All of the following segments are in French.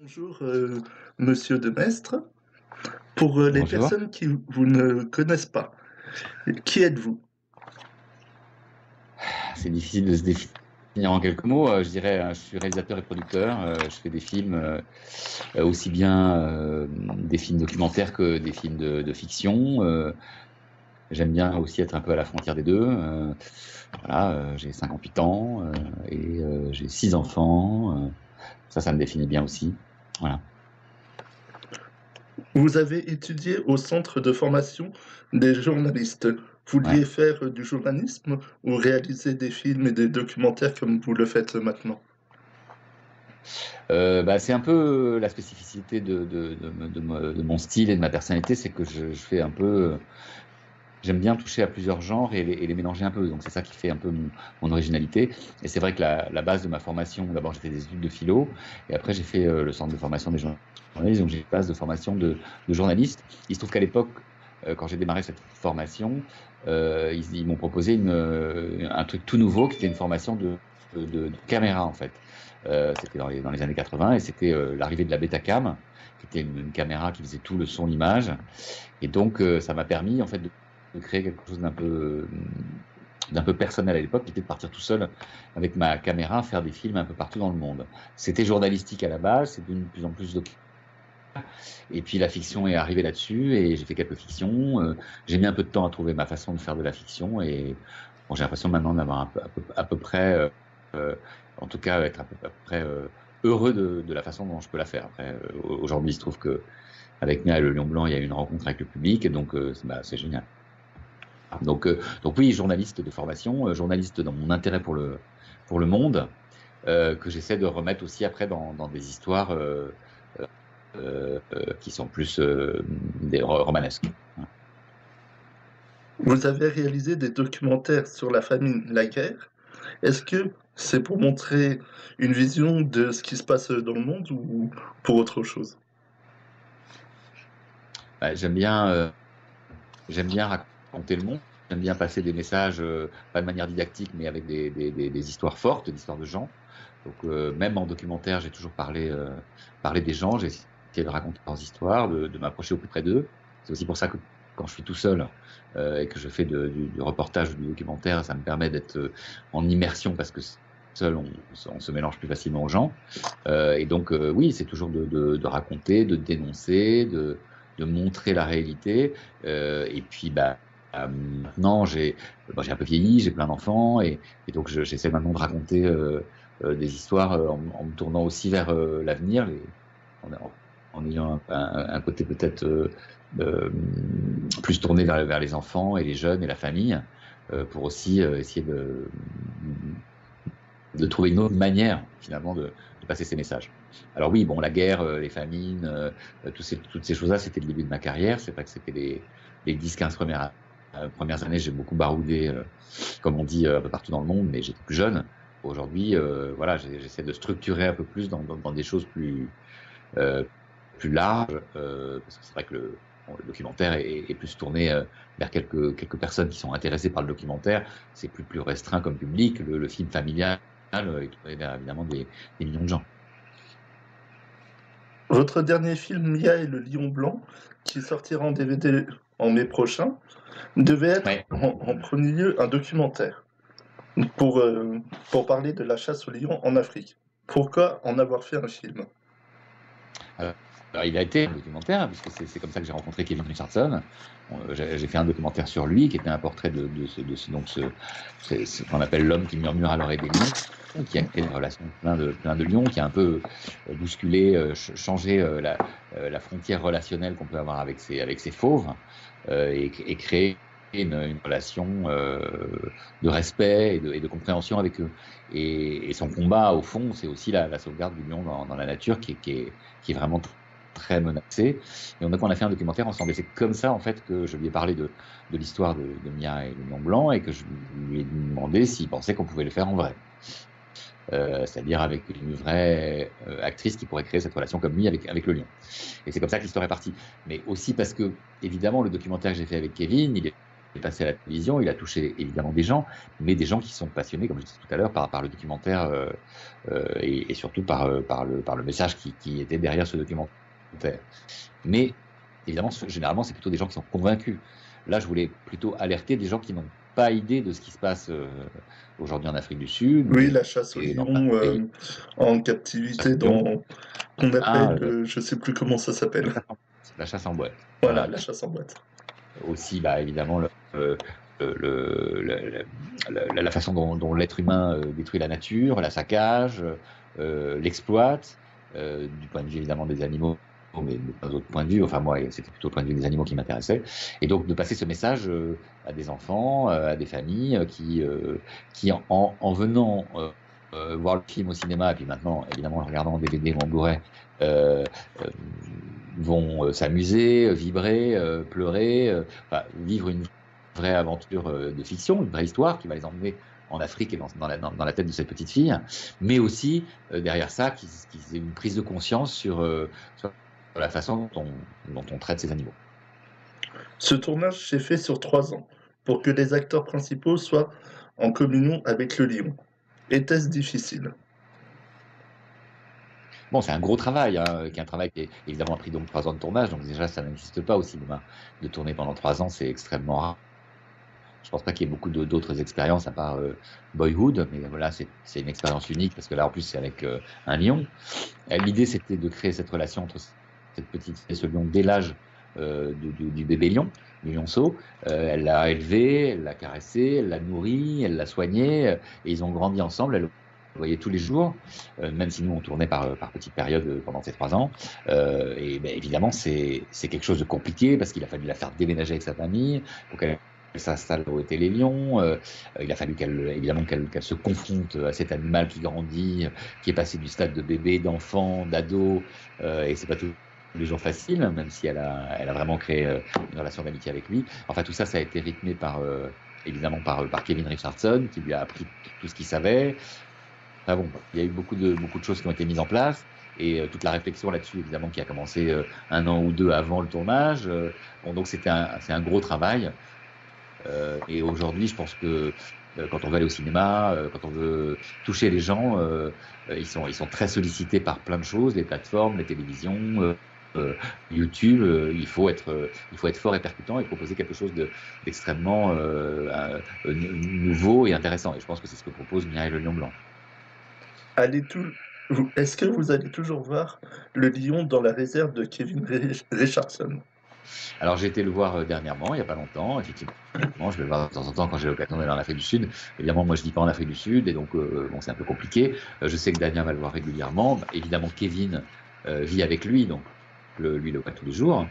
Bonjour, monsieur Demestre. Pour les Bonjour. personnes qui vous ne connaissent pas, qui êtes-vous? C'est difficile de se définir en quelques mots. Je dirais, je suis réalisateur et producteur. Je fais des films, aussi bien des films documentaires que des films de fiction. J'aime bien aussi être un peu à la frontière des deux. Voilà, j'ai 58 ans et j'ai 6 enfants. Ça me définit bien aussi. Voilà. Vous avez étudié au centre de formation des journalistes. Vous Ouais. vouliez faire du journalisme ou réaliser des films et des documentaires comme vous le faites maintenant? C'est un peu la spécificité de mon style et de ma personnalité, c'est que je fais un peu. J'aime bien toucher à plusieurs genres et les mélanger un peu. Donc, c'est ça qui fait un peu mon originalité. Et c'est vrai que la base de ma formation, d'abord, j'ai fait des études de philo. Et après, j'ai fait le centre de formation des journalistes. Donc, j'ai une base de formation de journaliste. Il se trouve qu'à l'époque, quand j'ai démarré cette formation, ils m'ont proposé un truc tout nouveau qui était une formation de caméra, en fait. C'était dans les années 80 et c'était l'arrivée de la Betacam, qui était une caméra qui faisait tout le son, l'image. Et donc, ça m'a permis, en fait, de créer quelque chose d'un peu personnel à l'époque, qui était de partir tout seul avec ma caméra, faire des films un peu partout dans le monde. C'était journalistique à la base, c'est devenu de plus en plus documentaire. Et puis la fiction est arrivée là-dessus et j'ai fait quelques fictions. J'ai mis un peu de temps à trouver ma façon de faire de la fiction et bon, j'ai l'impression maintenant d'avoir à peu près, euh, en tout cas, être à peu près heureux de la façon dont je peux la faire. Après, aujourd'hui, il se trouve que avec Mia et le Lion Blanc, il y a eu une rencontre avec le public et donc c'est génial. Donc oui, journaliste de formation, journaliste dans mon intérêt pour le monde, que j'essaie de remettre aussi après dans des histoires qui sont plus des romanesques. Vous avez réalisé des documentaires sur la famine, la guerre. Est-ce que c'est pour montrer une vision de ce qui se passe dans le monde ou pour autre chose? Bah, j'aime bien raconter le monde. J'aime bien passer des messages, pas de manière didactique, mais avec des histoires fortes, des histoires de gens. Donc, même en documentaire, j'ai toujours parlé des gens. J'ai essayé de raconter leurs histoires, de m'approcher au plus près d'eux. C'est aussi pour ça que quand je suis tout seul et que je fais du reportage ou du documentaire, ça me permet d'être en immersion parce que seul, on se mélange plus facilement aux gens. Et donc, oui, c'est toujours de raconter, de dénoncer, de montrer la réalité. Et puis, maintenant, j'ai un peu vieilli, j'ai plein d'enfants, et donc j'essaie maintenant de raconter des histoires en me tournant aussi vers l'avenir, en ayant un côté peut-être euh, plus tourné vers les enfants et les jeunes et la famille, pour aussi essayer de trouver une autre manière finalement de passer ces messages. Alors oui, bon, la guerre, les famines, toutes ces choses-là, c'était le début de ma carrière. C'est vrai que c'était les 10-15 premières années, j'ai beaucoup baroudé, comme on dit, un peu partout dans le monde, mais j'étais plus jeune. Aujourd'hui, voilà, j'essaie de structurer un peu plus dans des choses euh, plus larges, parce que c'est vrai que le documentaire est plus tourné vers quelques personnes qui sont intéressées par le documentaire. C'est plus restreint comme public. Le film familial est tourné vers évidemment des millions de gens. Votre dernier film, Mia et le Lion Blanc, qui sortira en DVD en mai prochain, devait être Ouais. en premier lieu un documentaire pour, euh, pour parler de la chasse au lion en Afrique. Pourquoi en avoir fait un film? Alors, il a été un documentaire, hein, puisque c'est comme ça que j'ai rencontré Kevin Richardson. J'ai fait un documentaire sur lui, qui était un portrait ce qu'on appelle l'homme qui murmure à l'oreille des lions, qui a créé une relation avec plein de lions, qui a un peu bousculé, changé la frontière relationnelle qu'on peut avoir avec ses fauves, et créé une relation de respect et de compréhension avec eux. Et son combat, au fond, c'est aussi la sauvegarde du lion dans la nature qui est vraiment très menacé. Et donc, on a fait un documentaire ensemble. Et c'est comme ça, en fait, que je lui ai parlé de l'histoire de Mia et le Lion Blanc et que je lui ai demandé s'il pensait qu'on pouvait le faire en vrai. C'est-à-dire avec une vraie actrice qui pourrait créer cette relation comme lui avec le lion. Et c'est comme ça que l'histoire est partie. Mais aussi parce que, évidemment, le documentaire que j'ai fait avec Kevin, il est passé à la télévision, il a touché évidemment des gens, mais des gens qui sont passionnés, comme je disais tout à l'heure, par le documentaire et surtout par le message qui était derrière ce documentaire. Mais évidemment, généralement, c'est plutôt des gens qui sont convaincus. Là, je voulais plutôt alerter des gens qui n'ont pas idée de ce qui se passe aujourd'hui en Afrique du Sud Oui, la chasse au et dans plein lion de pays. en captivité Lyon, qu'on ah, appelle, je sais plus comment ça s'appelle. la chasse en boîte. Voilà, Voilà. la chasse en boîte. Aussi, bah, évidemment, la façon dont l'être humain détruit la nature, la saccage, l'exploite, du point de vue évidemment des animaux, mais de plein d'autres points de vue. Enfin, moi, c'était plutôt le point de vue des animaux qui m'intéressait. Et donc, de passer ce message à des enfants, à des familles qui en venant voir le film au cinéma, et puis maintenant, évidemment, en regardant en DVD ou en Blu-ray, euh, euh, vont s'amuser, vibrer, pleurer, enfin, vivre une vraie aventure de fiction, une vraie histoire qui va les emmener en Afrique et dans la tête de cette petite fille, mais aussi derrière ça, qui ait une prise de conscience sur la façon dont on traite ces animaux. Ce tournage s'est fait sur 3 ans pour que les acteurs principaux soient en communion avec le lion. Était-ce difficile? Bon, c'est un gros travail, hein, qui est un travail qui évidemment a pris donc 3 ans de tournage, donc déjà ça n'existe pas au cinéma. De tourner pendant 3 ans, c'est extrêmement rare. Je pense pas qu'il y ait beaucoup d'autres expériences à part Boyhood, mais voilà, c'est une expérience unique parce que là, en plus, c'est avec un lion. L'idée, c'était de créer cette relation entre cette petite et ce lion dès l'âge du bébé lion, du lionceau. Elle l'a élevé, elle l'a caressé, elle l'a nourri, elle l'a soigné, et ils ont grandi ensemble. Elle le voyait tous les jours, même si nous on tournait par petites périodes pendant ces 3 ans. Et ben, évidemment, c'est quelque chose de compliqué parce qu'il a fallu la faire déménager avec sa famille pour qu'elle s'installe où étaient les lions. Il a fallu évidemment qu'elle se confronte à cet animal qui grandit, qui est passé du stade de bébé, d'enfant, d'ado, et c'est pas tous les jours facile, même si elle a vraiment créé une relation d'amitié avec lui. Enfin, tout ça, ça a été rythmé évidemment par Kevin Richardson, qui lui a appris tout ce qu'il savait. Enfin bon, il y a eu beaucoup de choses qui ont été mises en place. Et toute la réflexion là-dessus, évidemment, qui a commencé 1 an ou 2 avant le tournage. Bon, donc c'est un gros travail. Et aujourd'hui, je pense que quand on veut aller au cinéma, quand on veut toucher les gens, ils sont très sollicités par plein de choses, les plateformes, les télévisions, YouTube. Il faut être fort et percutant et proposer quelque chose d'extrêmement nouveau et intéressant. Et je pense que c'est ce que propose Mireille Le Lion Blanc. Est-ce que vous allez toujours voir le lion dans la réserve de Kevin Richardson? Alors j'ai été le voir dernièrement, il n'y a pas longtemps, effectivement. Je vais le voir de temps en temps quand j'ai l'occasion d'aller en Afrique du Sud. Évidemment, moi je ne vis pas en Afrique du Sud et donc bon, c'est un peu compliqué. Je sais que Damien va le voir régulièrement. Évidemment, Kevin vit avec lui, donc lui le voit tous les jours.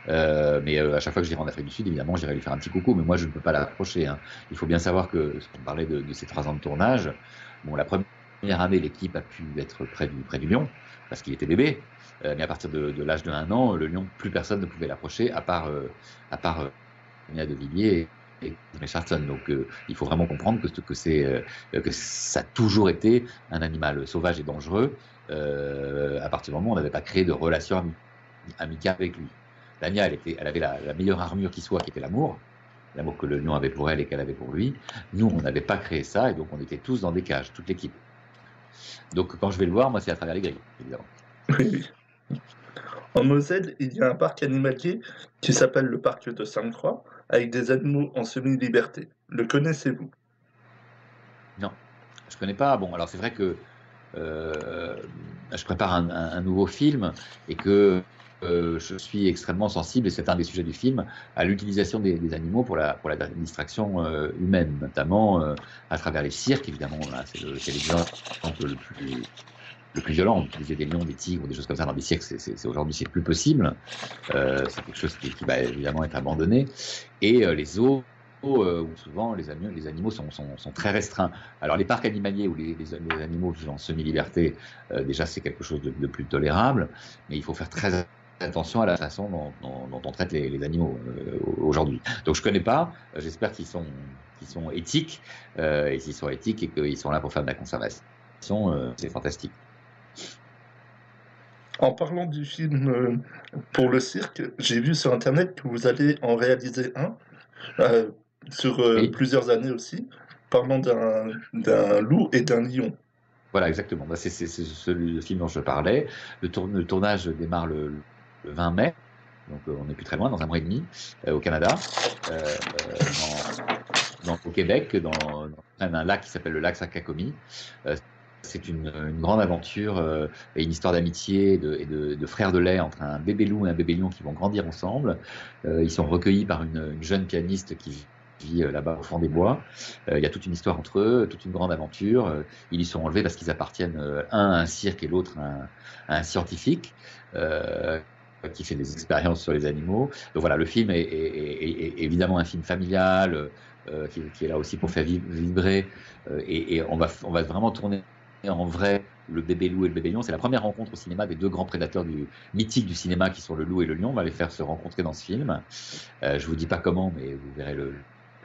Mais à chaque fois que j'irai en Afrique du Sud, évidemment, j'irai lui faire un petit coucou. Mais moi, je ne peux pas l'approcher, hein. Il faut bien savoir que, ce qu'on parlait de ces 3 ans de tournage, bon, la première année, l'équipe a pu être près du lion parce qu'il était bébé. Mais à partir de l'âge de 1 an, le lion, plus personne ne pouvait l'approcher, à part Mia de Villiers et Richardson. Donc, il faut vraiment comprendre que ça a toujours été un animal sauvage et dangereux à partir du moment où on n'avait pas créé de relation amicale avec lui. Dania, elle avait la meilleure armure qui soit, qui était l'amour que le lion avait pour elle et qu'elle avait pour lui. Nous, on n'avait pas créé ça et donc on était tous dans des cages, toute l'équipe. Donc, quand je vais le voir, moi, c'est à travers les grilles, évidemment. Oui, oui. En Moselle, il y a un parc animalier qui s'appelle le parc de Sainte-Croix, avec des animaux en semi-liberté. Le connaissez-vous? Non, je connais pas. Bon, alors c'est vrai que euh, je prépare un nouveau film et que je suis extrêmement sensible, et c'est un des sujets du film, à l'utilisation des animaux pour la distraction humaine, notamment à travers les cirques, évidemment. Là, c'est l'exemple le plus violent. Utiliser des lions, des tigres, des choses comme ça dans des cirques, aujourd'hui, c'est plus possible. C'est quelque chose qui va évidemment être abandonné. Et les zoos, où souvent les animaux sont très restreints. Alors les parcs animaliers où les animaux vivent en semi-liberté, déjà c'est quelque chose de plus tolérable, mais il faut faire très attention à la façon dont on traite les animaux aujourd'hui. Donc je connais pas, j'espère qu'ils sont éthiques, et s'ils sont éthiques et qu'ils sont là pour faire de la conservation, c'est fantastique. En parlant du film pour le cirque, j'ai vu sur Internet que vous allez en réaliser un. sur Et plusieurs années aussi, parlant d'un loup et d'un lion. voilà, exactement. Bah, le film dont je parlais. Le tournage démarre le 20 mai, donc on n'est plus très loin, dans un mois et demi, au Canada, dans au Québec, dans un lac qui s'appelle le lac Sakakomi. Euh, c'est une grande aventure et une histoire d'amitié et de frères de lait entre un bébé loup et un bébé lion qui vont grandir ensemble. Ils sont recueillis par une jeune pianiste qui vit là-bas au fond des bois. Il y a toute une histoire entre eux, toute une grande aventure. Ils y sont enlevés parce qu'ils appartiennent un à un cirque et l'autre à un scientifique. Qui fait des expériences sur les animaux. Donc voilà, le film est évidemment un film familial, qui est là aussi pour faire vibrer. Et on va vraiment tourner en vrai le bébé loup et le bébé lion. C'est la première rencontre au cinéma des deux grands prédateurs mythiques du cinéma qui sont le loup et le lion. On va les faire se rencontrer dans ce film. Je vous dis pas comment, mais vous verrez le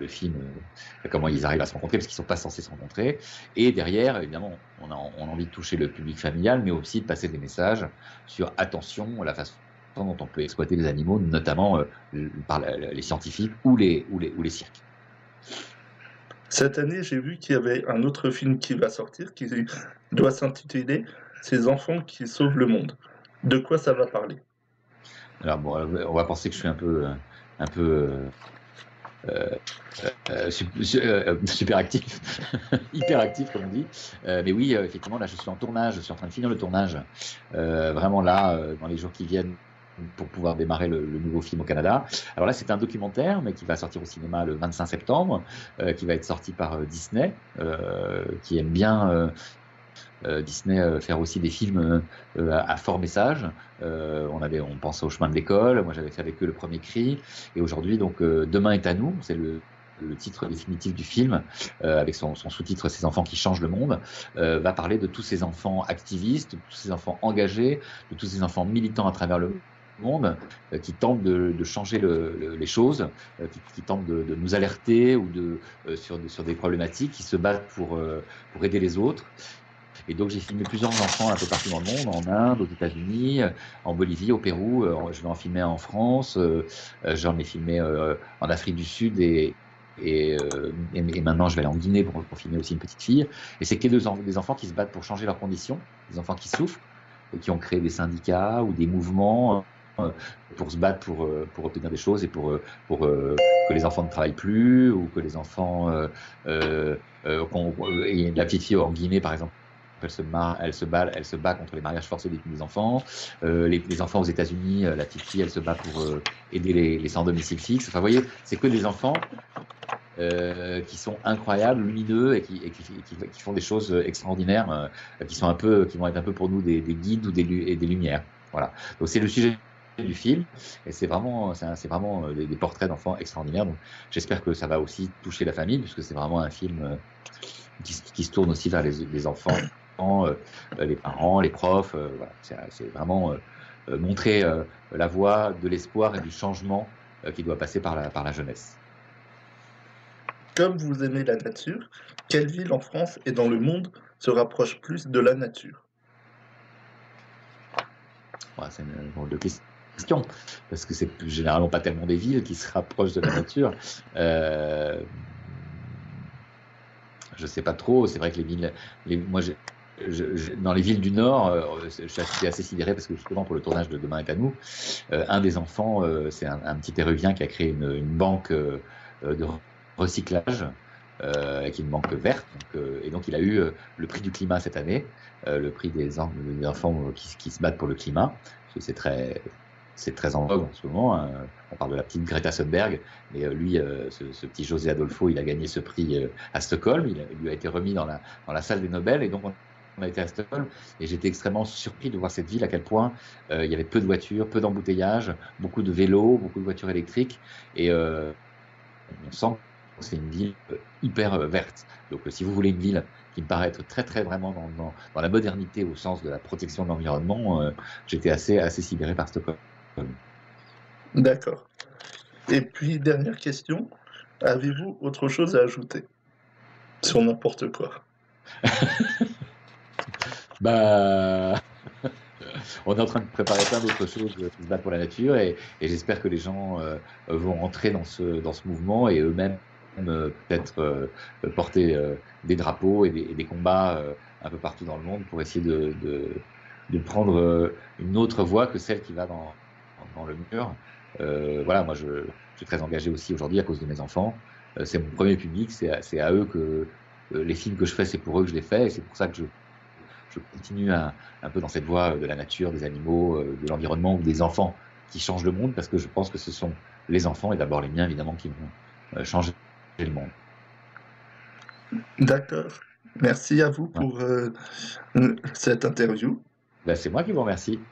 film, comment ils arrivent à se rencontrer, parce qu'ils sont pas censés se rencontrer. Et derrière, évidemment, on a envie de toucher le public familial, mais aussi de passer des messages sur attention, la façon dont on peut exploiter les animaux, notamment par les scientifiques ou les cirques. Cette année, j'ai vu qu'il y avait un autre film qui va sortir qui doit s'intituler Ces enfants qui sauvent le monde. De quoi ça va parler? Alors bon, on va penser que je suis un peu super actif, hyper actif comme on dit. Mais oui, effectivement, là je suis en tournage, je suis en train de finir le tournage, vraiment là, dans les jours qui viennent, pour pouvoir démarrer le nouveau film au Canada. Alors là, c'est un documentaire, mais qui va sortir au cinéma le 25 septembre, qui va être sorti par Disney, qui aime bien Disney faire aussi des films à fort message. On pense au chemin de l'école. Moi, j'avais fait avec eux le premier cri. Et aujourd'hui, donc, Demain est à nous. C'est le titre définitif du film, avec son sous-titre Ces enfants qui changent le monde, va parler de tous ces enfants activistes, de tous ces enfants engagés, de tous ces enfants militants à travers le monde, qui tentent de changer les choses, qui tentent de nous alerter ou sur des problématiques, qui se battent pour aider les autres. Et donc, j'ai filmé plusieurs enfants un peu partout dans le monde, en Inde, aux États-Unis, en Bolivie, au Pérou. Je vais en filmer en France. J'en ai filmé en Afrique du Sud et maintenant, je vais aller en Guinée pour filmer aussi une petite fille. Et c'est que des enfants qui se battent pour changer leurs conditions, des enfants qui souffrent, et qui ont créé des syndicats ou des mouvements pour se battre pour obtenir des choses et pour que les enfants ne travaillent plus ou que les enfants... et la petite fille en Guinée, par exemple, elle se bat contre les mariages forcés des enfants. Les enfants aux États-Unis, la petite fille, elle se bat pour aider les sans domicile fixe. Enfin, vous voyez, c'est que des enfants qui sont incroyables, lumineux et qui font des choses extraordinaires, qui vont être un peu pour nous des guides ou des lumières. Voilà. Donc c'est le sujet du film et c'est vraiment des portraits d'enfants extraordinaires. Donc j'espère que ça va aussi toucher la famille puisque c'est vraiment un film qui se tourne aussi vers les enfants. Les parents, les profs, voilà. C'est vraiment montrer la voie de l'espoir et du changement qui doit passer par la jeunesse. Comme vous aimez la nature, quelle ville en France et dans le monde se rapproche plus de la nature? Voilà, c'est une drôle de question, parce que c'est généralement pas tellement des villes qui se rapprochent de la nature. Je sais pas trop. C'est vrai que les villes, moi, dans les villes du Nord, je suis assez sidéré parce que justement pour le tournage de Demain est à nous, un des enfants, c'est un petit Péruvien qui a créé une banque de recyclage, qui est une banque verte. Et donc il a eu le prix du climat cette année, le prix des enfants qui se battent pour le climat. C'est très en vogue en ce moment. Hein. On parle de la petite Greta Thunberg, mais lui, ce petit José Adolfo, il a gagné ce prix à Stockholm. Il lui a été remis dans la salle des Nobel, et donc on a été à Stockholm, et j'étais extrêmement surpris de voir cette ville, à quel point il y avait peu de voitures, peu d'embouteillages, beaucoup de vélos, beaucoup de voitures électriques, et on sent que c'est une ville hyper verte. Donc si vous voulez une ville qui me paraît être très très vraiment dans la modernité au sens de la protection de l'environnement, j'étais assez sidéré par Stockholm. D'accord. Et puis, dernière question, avez-vous autre chose à ajouter sur n'importe quoi? Bah, on est en train de préparer plein d'autres choses qui se battent pour la nature, et j'espère que les gens vont entrer dans ce mouvement et eux-mêmes peut-être porter des drapeaux et des combats un peu partout dans le monde pour essayer de prendre une autre voie que celle qui va dans le mur. Voilà, moi je suis très engagé aussi aujourd'hui à cause de mes enfants. C'est mon premier public, c'est à eux que les films que je fais, c'est pour eux que je les fais, et c'est pour ça que je continue un peu dans cette voie de la nature, des animaux, de l'environnement ou des enfants qui changent le monde, parce que je pense que ce sont les enfants, et d'abord les miens évidemment, qui vont changer le monde. D'accord. Merci à vous Ouais. pour cette interview. Ben, c'est moi qui vous remercie.